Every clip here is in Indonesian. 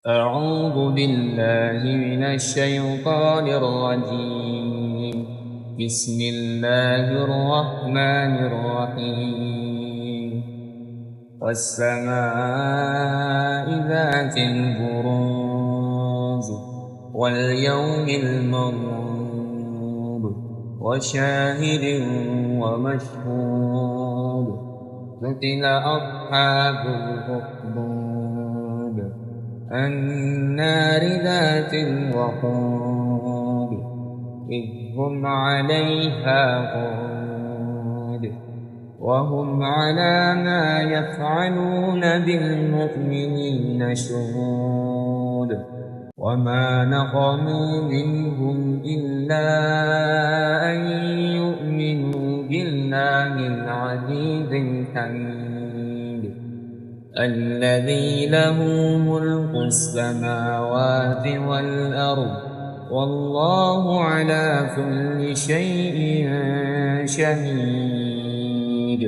أعوذ بالله من الشيطان الرجيم. بسم الله الرحمن الرحيم. والسماء ذات البروج واليوم الموعود وشاهد ومشهود. قتل أصحاب الأخدود النار ذات الوقود إذ هم عليها قعود وهم على ما يفعلون بالمؤمنين شهود. وما نقموا منهم إلا أن يؤمنوا بالله العزيز الحميد الذي له ملك السماوات والأرض والله على كل شيء شهيد.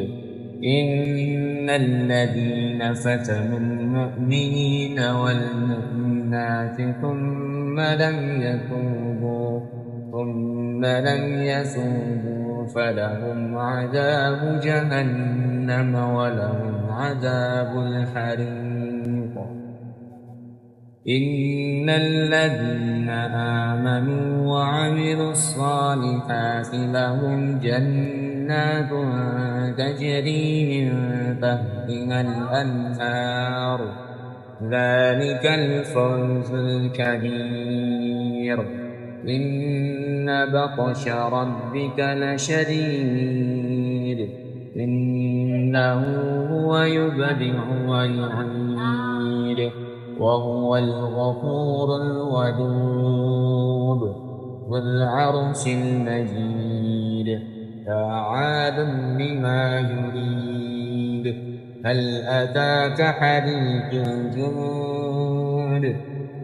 إن الذين فتنوا المؤمنين والمؤمنات ثم لم يتوبوا فلهم عذاب جهنم ولهم عذاب الحريق. إن الذين آمنوا وعملوا الصالحات لهم جنات تجري من تحتها الأنهار ذلك الفوز الكبير. إن بطش ربك لشديد إنه هو يبدع ويعيد وهو الغفور الودود ذو العرش المجيد فعال لما يريد. هل أتاك حديث الجنود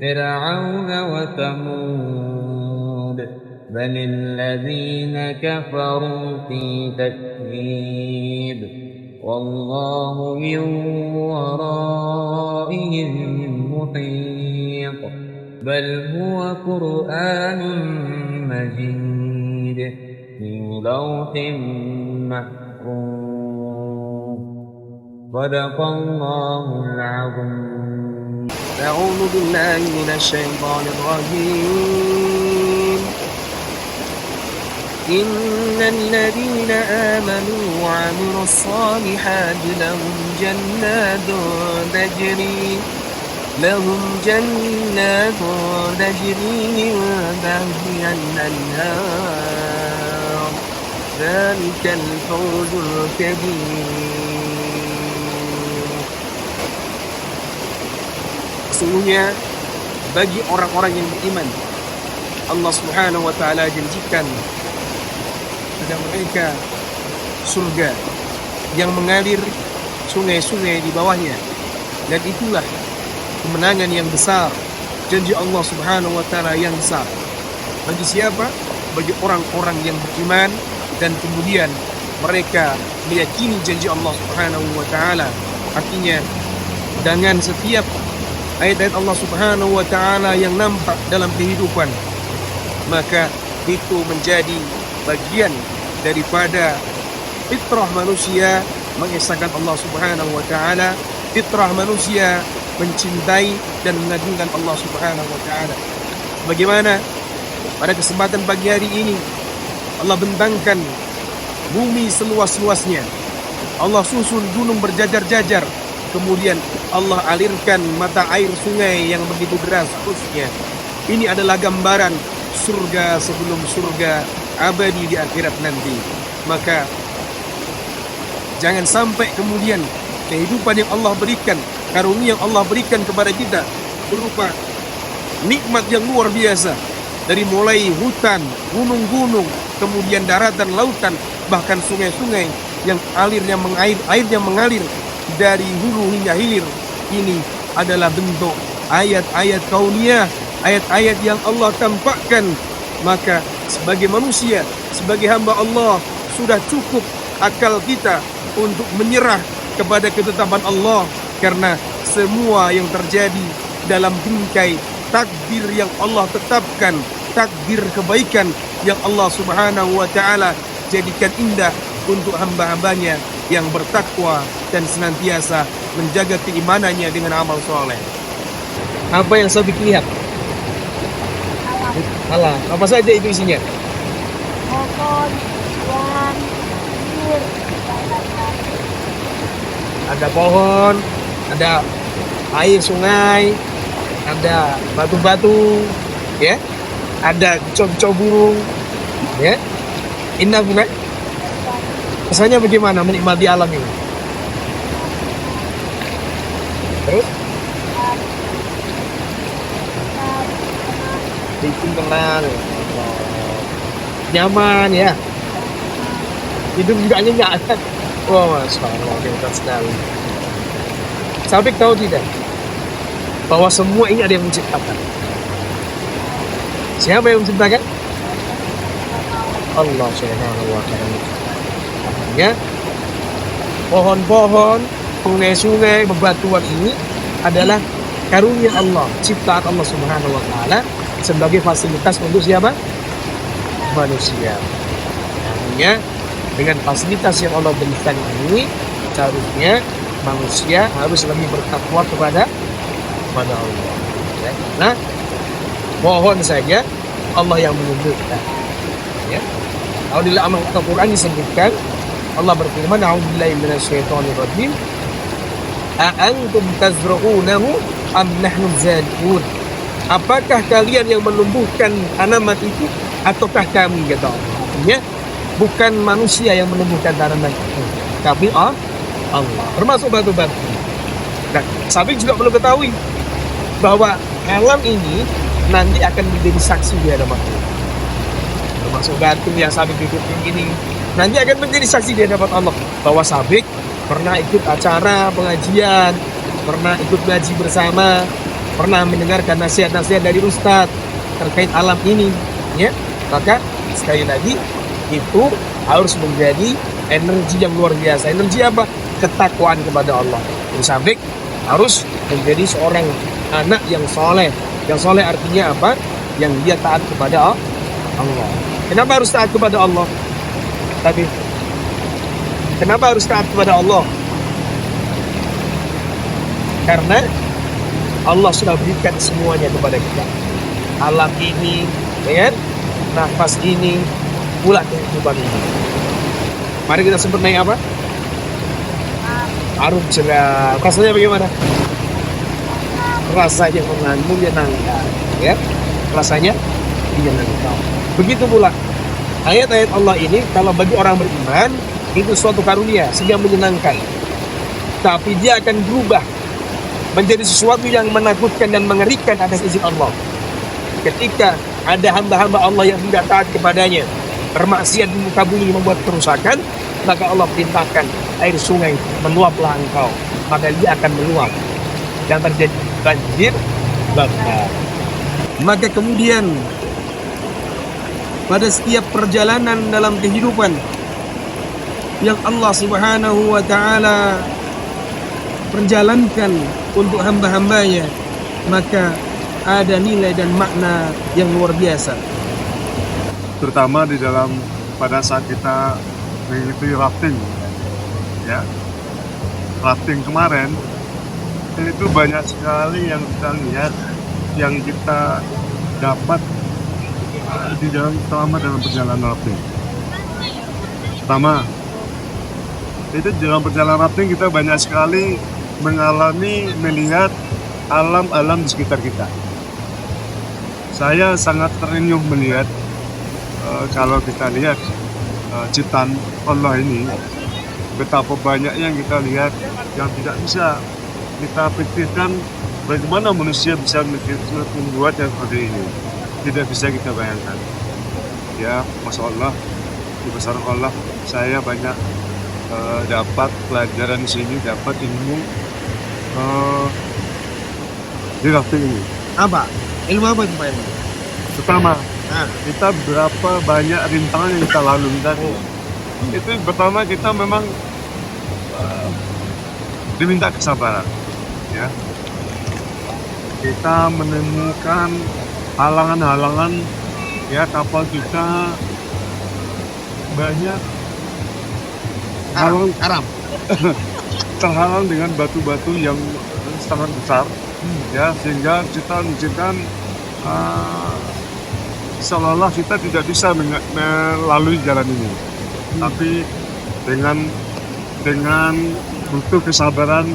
فرعون وثمود بل الذين كفروا في تكذيب والله من ورائهم محيط. بل هو قرآن مجيد في لوح محفوظ. صدق الله العظيم. أعوذ بالله من الشيطان الرجيم. إن الذين آمنوا وعملوا الصالحات لهم جنات تجري من تحتها الأنهار ذلك الفوز الكبير. Sesungguhnya bagi orang-orang yang beriman, Allah Subhanahu wa Ta'ala janjikan pada mereka surga yang mengalir sungai-sungai di bawahnya, dan itulah kemenangan yang besar, janji Allah Subhanahu wa Ta'ala yang besar. Bagi siapa? Bagi orang-orang yang beriman dan kemudian mereka meyakini janji Allah Subhanahu wa Ta'ala. Artinya dengan setiap ayat-ayat Allah Subhanahu wa Ta'ala yang nampak dalam kehidupan, maka itu menjadi bagian daripada fitrah manusia mengesahkan Allah Subhanahu wa Ta'ala, fitrah manusia mencintai dan mengagungkan Allah Subhanahu wa Ta'ala. Bagaimana pada kesempatan pagi hari ini Allah bentangkan bumi seluas-luasnya, Allah susun gunung berjajar-jajar, kemudian Allah alirkan mata air sungai yang begitu deras terusnya. Ini adalah gambaran surga sebelum surga abadi di akhirat nanti. Maka jangan sampai kemudian kehidupan yang Allah berikan, karunia yang Allah berikan kepada kita berupa nikmat yang luar biasa, dari mulai hutan, gunung-gunung, kemudian daratan, lautan, bahkan sungai-sungai yang airnya mengalir dari hulu hingga hilir. Ini adalah bentuk ayat-ayat kauniyah, ayat-ayat yang Allah tampakkan. Maka sebagai manusia, sebagai hamba Allah, sudah cukup akal kita untuk menyerah kepada ketetapan Allah, karena semua yang terjadi dalam bingkai takdir yang Allah tetapkan, takdir kebaikan yang Allah Subhanahu wa taala jadikan indah untuk hamba-hambanya yang bertakwa dan senantiasa menjaga keimanannya dengan amal soleh. Apa yang Sabik lihat? Alam. Apa saja itu isinya? Pohon, buah, air, Ada pohon, ada air sungai, ada batu-batu, ya, ada kicau-kicau burung, ya. Indah bukan? Rasanya bagaimana menikmati alam ini? Terus? Bikin tenang, nyaman ya. Hidup juga nyenyak kan? Wah, masya Allah, hebat sekali. Sabik tahu tidak bahwa semua ini ada yang menciptakan? Siapa yang menciptakan? Allah Subhanahu wa taala. Artinya pohon-pohon, sungai-sungai, bebatuan ini adalah karunia Allah, ciptaan Allah Subhanahu wa taala sebagai fasilitas untuk siapa? Manusia. Artinya dengan fasilitas yang Allah berikan ini, seharusnya manusia harus lebih bertakwa kepada Allah. Nah, pohon saja Allah yang menunjukkan. Ya. Kalau di dalam Al-Quran disebutkan, Allah berfirman, "A'udzubillahi minasyaitonir rajim. A'antum tazra'unahu am nahnu zalimun?" Apakah kalian yang menumbuhkan tanaman itu ataukah kami, kata Allah. Artinya bukan manusia yang menumbuhkan tanaman itu, tapi Allah, termasuk batu-batu. Nah, Sabik juga perlu ketahui bahwa alam ini nanti akan menjadi saksi di hadapan Allah. Termasuk batu yang Sabik ikutin ini nanti akan menjadi saksi di hadapan Allah bahwa Sabik pernah ikut acara pengajian, pernah ikut ngaji bersama, pernah mendengarkan nasihat-nasihat dari Ustadz terkait alam ini, ya. Maka sekali lagi itu harus menjadi energi yang luar biasa. Energi apa? Ketakwaan kepada Allah. Jadi Sabik harus menjadi seorang anak yang soleh. Yang soleh artinya apa? Yang dia taat kepada Allah. Kenapa harus taat kepada Allah? Tapi kenapa harus taat kepada Allah? Karena Allah sudah berikan semuanya kepada kita. Alam ini, ya kan? Nafas ini, pula kehidupan ini. Mari kita sebut naik apa? Arum jeram. Rasanya bagaimana? Rasanya menyenangkan, ya. Rasanya menyenangkan. Begitu pula ayat-ayat Allah ini kalau bagi orang beriman itu suatu karunia sehingga menyenangkan. Tapi dia akan berubah menjadi sesuatu yang menakutkan dan mengerikan atas izin Allah. Ketika ada hamba-hamba Allah yang tidak taat kepadanya, bermaksiat di muka bumi, membuat kerusakan, maka Allah perintahkan air sungai meluaplah engkau, maka dia akan meluap dan terjadi banjir bandang. Maka kemudian pada setiap perjalanan dalam kehidupan yang Allah Subhanahu wa taala perjalankan untuk hamba-hambanya, maka ada nilai dan makna yang luar biasa. Terutama di dalam pada saat kita mengikuti rafting, ya, rafting kemarin itu banyak sekali yang kita lihat, yang kita dapat di dalam perjalanan rafting. Pertama, itu dalam perjalanan rafting kita banyak sekali melihat alam-alam di sekitar kita. Saya sangat terenyuh melihat kalau kita lihat ciptaan Allah ini, betapa banyak yang kita lihat yang tidak bisa kita pikirkan bagaimana manusia bisa membuat yang seperti ini. Tidak bisa kita bayangkan. Ya, Masya Allah, di besaran Allah, saya banyak dapat pelajaran di sini, dapat ilmu di rafting ini. Apa? Ilmu apa itu Pak Ilmu? Pertama, kita berapa banyak rintangan yang kita lalui tadi. Itu pertama kita memang diminta kesabaran. ya kita menemukan halangan-halangan, ya kapal kita banyak Haram. terhalang dengan batu-batu yang sangat besar, ya sehingga kita menunjukkan seolah-olah kita tidak bisa melalui jalan ini. Tapi dengan butuh kesabaran,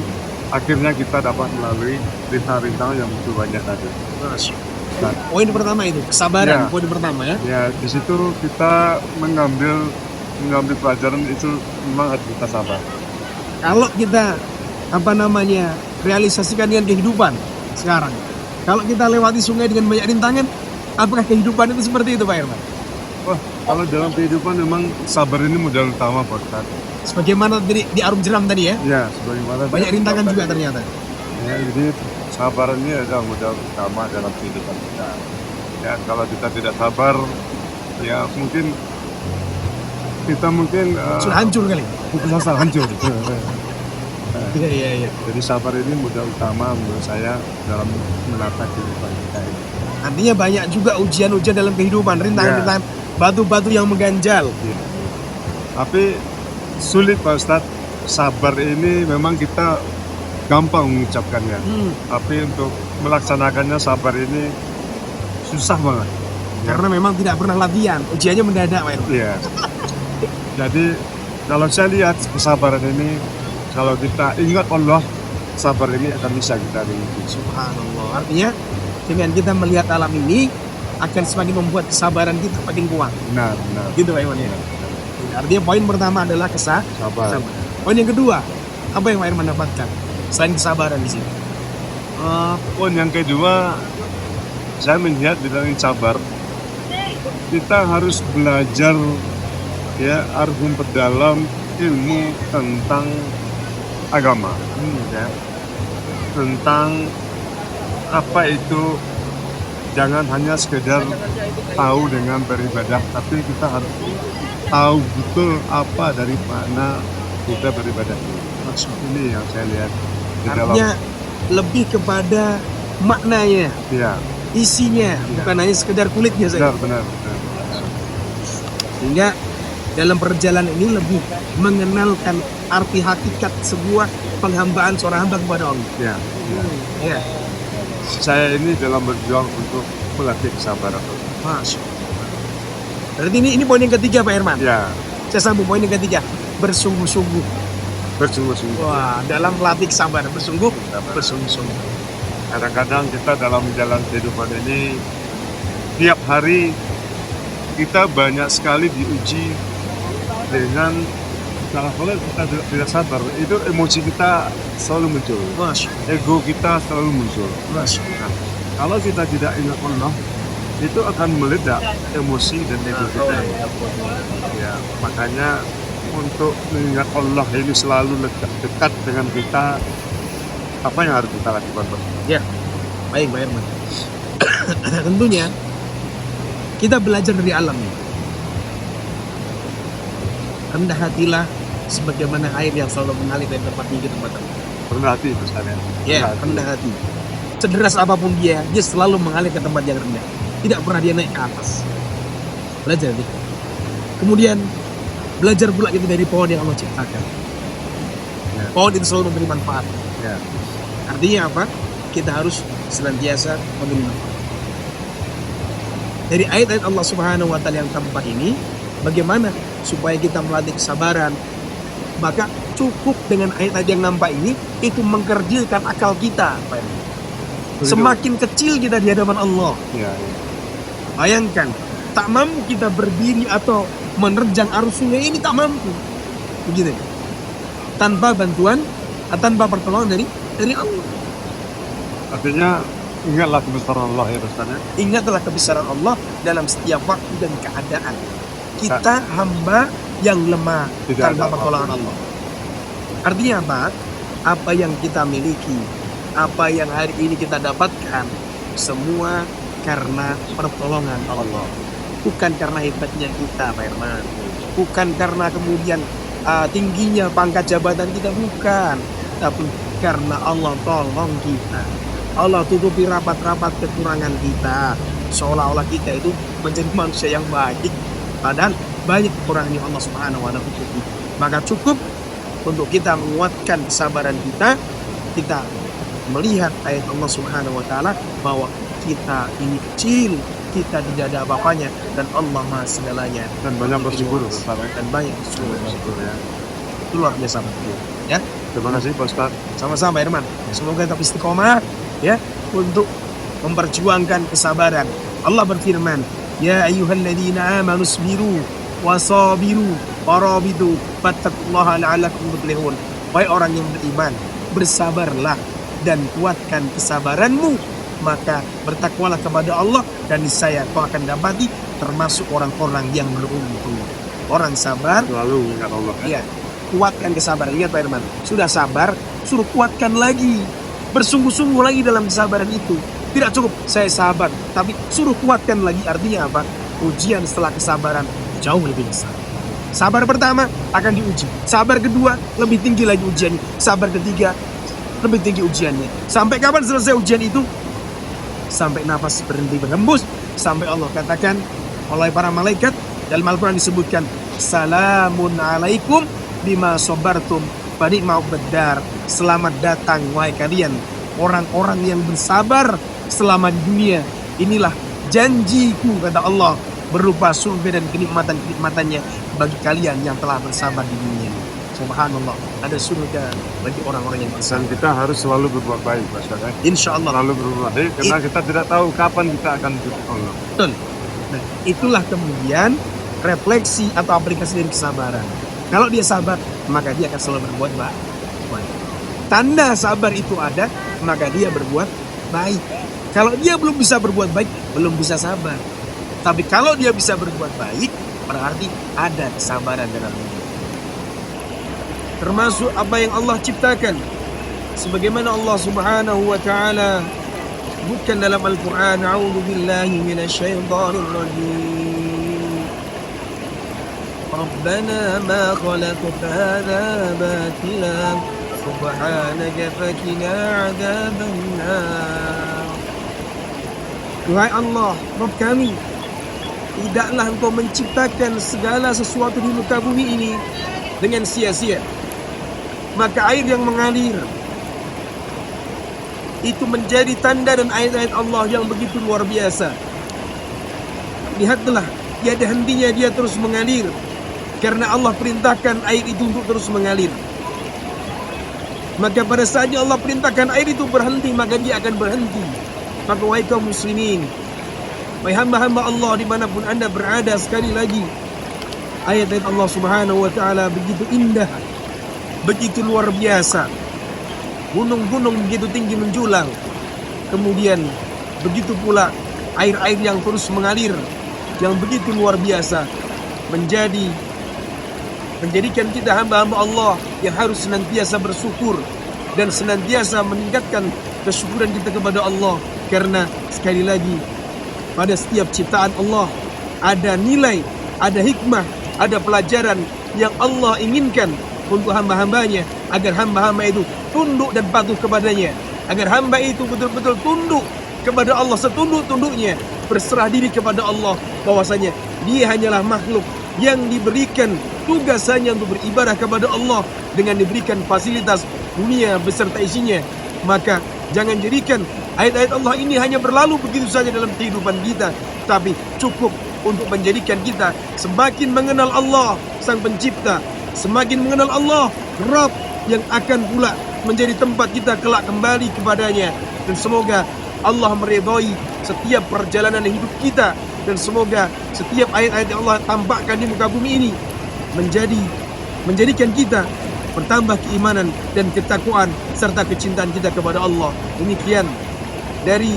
akhirnya kita dapat melalui rintangan-rintangan yang begitu banyak tadi. Poin pertama itu kesabaran. Ya. Poin pertama ya. Ya, di situ kita mengambil pelajaran itu memang harus kita sabar. Kalau kita realisasikan dengan kehidupan sekarang, kalau kita lewati sungai dengan banyak rintangan, apakah kehidupan itu seperti itu Pak Herman? Wah, kalau dalam kehidupan memang sabar ini modal utama Pak Ustadz. Sebagaimana di Arum Jeram tadi ya, Ya, sebagaimana banyak rintangan juga ternyata. Ya, jadi sabar ini adalah modal utama dalam kehidupan kita. Ya, kalau kita tidak sabar, ya mungkin kita Sudah hancur kali. putus asa, hancur. Iya. Jadi sabar ini modal utama menurut saya dalam menata kehidupan kita ini. Artinya banyak juga ujian-ujian dalam kehidupan, rintangan-rintangan, batu-batu yang mengganjal. Ya. Tapi sulit Pak Ustadz, sabar ini memang kita gampang mengucapkannya. Tapi untuk melaksanakannya sabar ini susah banget. Karena memang tidak pernah latihan, ujiannya mendadak Pak Herman. Iya. Jadi kalau saya lihat kesabaran ini, kalau kita ingat Allah, sabar ini akan bisa kita miliki. Subhanallah. Artinya dengan kita melihat alam ini akan semakin membuat kesabaran kita makin kuat. Benar. Gitu Pak Herman ya. Artinya poin pertama adalah Sabar. Poin yang kedua, apa yang Pak Herman dapatkan selain kesabaran di sini? Poin yang kedua, saya melihat di dalam sabar, kita harus belajar, ya, harus memperdalam ilmu tentang agama, ya, tentang apa itu. Jangan hanya sekedar tahu dengan beribadah, tapi kita harus tahu betul apa dari mana kita beribadah. Ini yang saya lihat di Artinya lebih kepada maknanya, ya, isinya, bukan hanya sekedar kulitnya saja. benar. Sehingga dalam perjalanan ini lebih mengenalkan arti hakikat sebuah penghambaan seorang hamba kepada Allah. Ya. Saya ini dalam berjuang untuk melatih kesabaran. Masya Allah. Berarti ini poin yang ketiga Pak Herman. Ya, Saya sambung poin yang ketiga, bersungguh-sungguh. bersungguh-sungguh. Wah, dalam melatih kesabaran bersungguh-sungguh. Kadang-kadang kita dalam jalan kehidupan ini, tiap hari kita banyak sekali diuji dengan kalau kita tidak sabar, itu emosi kita selalu muncul, Masya ego kita selalu muncul. Allah. Nah, kalau kita tidak ingat Allah, itu akan meledak emosi dan ego kita. Ya, makanya untuk mengingat Allah ini selalu dekat dengan kita, apa yang harus kita lakukan? Ya, baik Pak Herman. Tentunya kita belajar dari alam ini. Rendah hatilah sebagaimana air yang selalu mengalir dari tempat tinggi ke tempat rendah. Rendah hati itu sekalian. Ya, rendah hati. Sederas apapun dia selalu mengalir ke tempat yang rendah. Tidak pernah dia naik ke atas. Belajar nih. Kemudian belajar pula kita dari pohon yang Allah ciptakan. Ya. Pohon itu selalu memberi manfaat. Ya. Artinya apa? Kita harus senantiasa memberi manfaat. Dari ayat-ayat Allah Subhanahu wa taala yang keempat ini, bagaimana supaya kita melatih kesabaran? Maka cukup dengan ayat-ayat yang nampak ini, itu mengkerdilkan akal kita. Semakin kecil kita di hadapan Allah. Ya. Bayangkan, tak mampu kita berdiri atau menerjang arus sungai ini, tak mampu. Begitu. Tanpa bantuan, tanpa pertolongan dari Allah. Artinya ingatlah kebesaran Allah ya Ustaz. Ingatlah kebesaran Allah dalam setiap waktu dan keadaan. Kita hamba yang lemah tanpa pertolongan Allah. Artinya apa? Apa yang kita miliki, apa yang hari ini kita dapatkan, semua karena pertolongan Allah. Bukan karena hebatnya kita, Pak Herman. Bukan karena kemudian tingginya pangkat jabatan kita, bukan. tapi karena Allah tolong kita. Allah tutupi rapat-rapat kekurangan kita, seolah-olah kita itu menjadi manusia yang baik, padahal banyak kekurangan yang Allah Subhanahu wa Ta'ala tutupi. Maka cukup untuk kita menguatkan kesabaran kita melihat ayat Allah Subhanahu wa Ta'ala bahwa kita ini kecil, kita tidak ada apa-apanya, dan Allah Maha segalanya. Dan banyak bersyukur, Ustaz. Dan banyak bersyukur. Ya. Itu luar biasa, ya. Terima kasih, Pak Ustaz. Sama-sama, Herman. Semoga tetap istiqomah, ya, untuk memperjuangkan kesabaran. Allah berfirman, ya ayyuhalladzina amanu sabiru wasabiru warabitu fattaqullaha la'allakum tuflihun. Wahai orang yang beriman, bersabarlah dan kuatkan kesabaranmu, maka bertakwalah kepada Allah dan niscaya kau akan dapati termasuk orang-orang yang beruntung. Orang sabar Selalu ingat Allah. ya, kuatkan kesabaran. Ingat Pak Herman, sudah sabar, suruh kuatkan lagi, bersungguh-sungguh lagi dalam kesabaran itu. Tidak cukup saya sabar, tapi suruh kuatkan lagi. Artinya apa? Ujian setelah kesabaran jauh lebih besar. Sabar pertama akan diuji, sabar kedua lebih tinggi lagi ujiannya, sabar ketiga lebih tinggi ujiannya. Sampai kapan selesai ujian itu? Sampai nafas berhenti berhembus, sampai Allah katakan oleh para malaikat, dalam Al-Quran disebutkan, salamun alaikum bima sobartum bani ma'ubadar. Selamat datang wahai kalian orang-orang yang bersabar selama di dunia. Inilah janjiku, kata Allah, berupa surga dan kenikmatan-kenikmatannya bagi kalian yang telah bersabar di dunia. Subhanallah, ada surga bagi orang-orang yang bersabar. Dan kita harus selalu berbuat baik, Pak Ustaz. Insya Allah. Selalu berbuat baik, karena kita tidak tahu kapan kita akan jumpa Allah. Betul. Nah, itulah kemudian refleksi atau aplikasi dari kesabaran. Kalau dia sabar, maka dia akan selalu berbuat baik. Tanda sabar itu ada, maka dia berbuat baik. Kalau dia belum bisa berbuat baik, belum bisa sabar. Tapi kalau dia bisa berbuat baik, berarti ada kesabaran dalam diri. Termasuk apa yang Allah ciptakan, sebagaimana Allah Subhanahu wa Ta'ala sebutkan dalam Al-Quran, a'udzu billahi minasyaitonir rajim, Rabbana ma khalaqta hadza batila subhanaka fakina 'adzabannar. Wahai Allah, Rabb kami, tidaklah Engkau menciptakan segala sesuatu di muka bumi ini dengan sia-sia. Maka air yang mengalir itu menjadi tanda dan ayat-ayat Allah yang begitu luar biasa. Lihatlah, tiada hentinya dia terus mengalir, karena Allah perintahkan air itu untuk terus mengalir. Maka pada saatnya Allah perintahkan air itu berhenti, maka dia akan berhenti. Maka wahai kaum muslimin, wahai hamba-hamba Allah dimanapun anda berada, sekali lagi ayat-ayat Allah Subhanahu wa Ta'ala begitu indah, begitu luar biasa. Gunung-gunung begitu tinggi menjulang, kemudian begitu pula air-air yang terus mengalir, yang begitu luar biasa, menjadikan kita hamba-hamba Allah yang harus senantiasa bersyukur dan senantiasa meningkatkan kesyukuran kita kepada Allah. Karena sekali lagi, pada setiap ciptaan Allah ada nilai, ada hikmah, ada pelajaran yang Allah inginkan untuk hamba-hambanya, agar hamba-hamba itu tunduk dan patuh kepadanya, agar hamba itu betul-betul tunduk kepada Allah setunduk-tunduknya, berserah diri kepada Allah, bahwasanya dia hanyalah makhluk yang diberikan tugas hanya untuk beribadah kepada Allah dengan diberikan fasilitas dunia beserta isinya. Maka jangan jadikan ayat-ayat Allah ini hanya berlalu begitu saja dalam kehidupan kita, tapi cukup untuk menjadikan kita semakin mengenal Allah Sang Pencipta, semakin mengenal Allah Rabb yang akan pula menjadi tempat kita kelak kembali kepadanya. Dan semoga Allah meridhai setiap perjalanan hidup kita, dan semoga setiap ayat-ayat yang Allah tampakkan di muka bumi ini menjadikan kita bertambah keimanan dan ketakwaan serta kecintaan kita kepada Allah. Demikian dari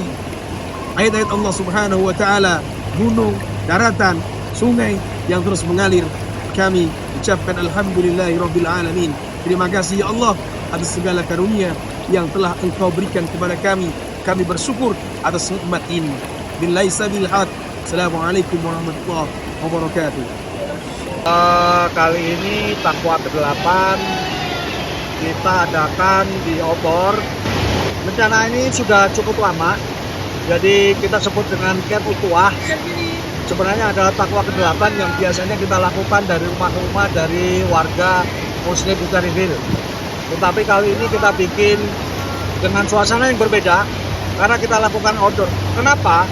ayat-ayat Allah Subhanahu wa Ta'ala, gunung, daratan, sungai yang terus mengalir, kami ucapkan alhamdulillahirabbil alamin. Terima kasih ya Allah atas segala karunia yang telah Engkau berikan kepada kami. Kami bersyukur atas nikmat ini. Billahi sabil haq. Assalamualaikum warahmatullahi wabarakatuh. Kali ini takwa ke-8 kita adakan di obor. Rencana ini sudah cukup lama, jadi kita sebut dengan Camp Utuah. Sebenarnya adalah takwa ke-8 yang biasanya kita lakukan dari rumah ke rumah dari warga Muslim di Caryville. Tetapi kali ini kita bikin dengan suasana yang berbeda karena kita lakukan outdoor. Kenapa?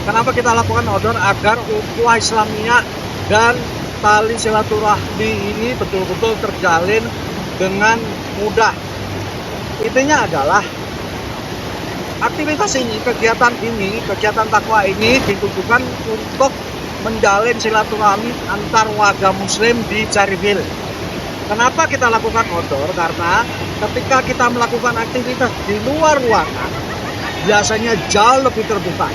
Kenapa kita lakukan outdoor? Agar ukhuwah Islamiyah dan tali silaturahmi ini betul-betul terjalin dengan mudah. Intinya adalah aktivitas ini, kegiatan takwa ini ditujukan untuk menjalin silaturahmi antar warga Muslim di Caryville. Kenapa kita lakukan outdoor? Karena ketika kita melakukan aktivitas di luar ruangan, biasanya jauh lebih terbuka,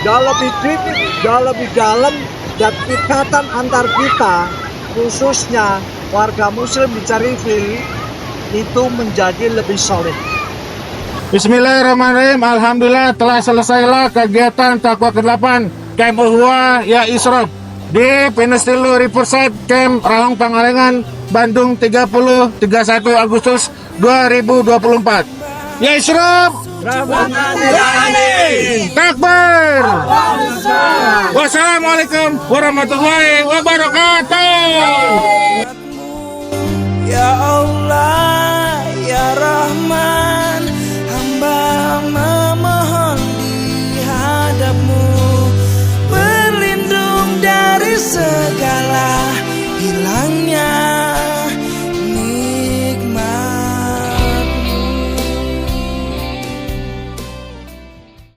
jauh lebih deep, jauh lebih dalam, dan ikatan antar kita, khususnya warga Muslim di Caryville, itu menjadi lebih solid. Bismillahirrahmanirrahim. Alhamdulillah telah selesailah kegiatan takwa ke-8 Camp Ukhuwah Ya Isrof di Peninsula Riverside Camp Rahong Pangalengan, Bandung 30-31 Agustus 2024. Ya Isrof, Takbir. Wassalamualaikum warahmatullahi wabarakatuh.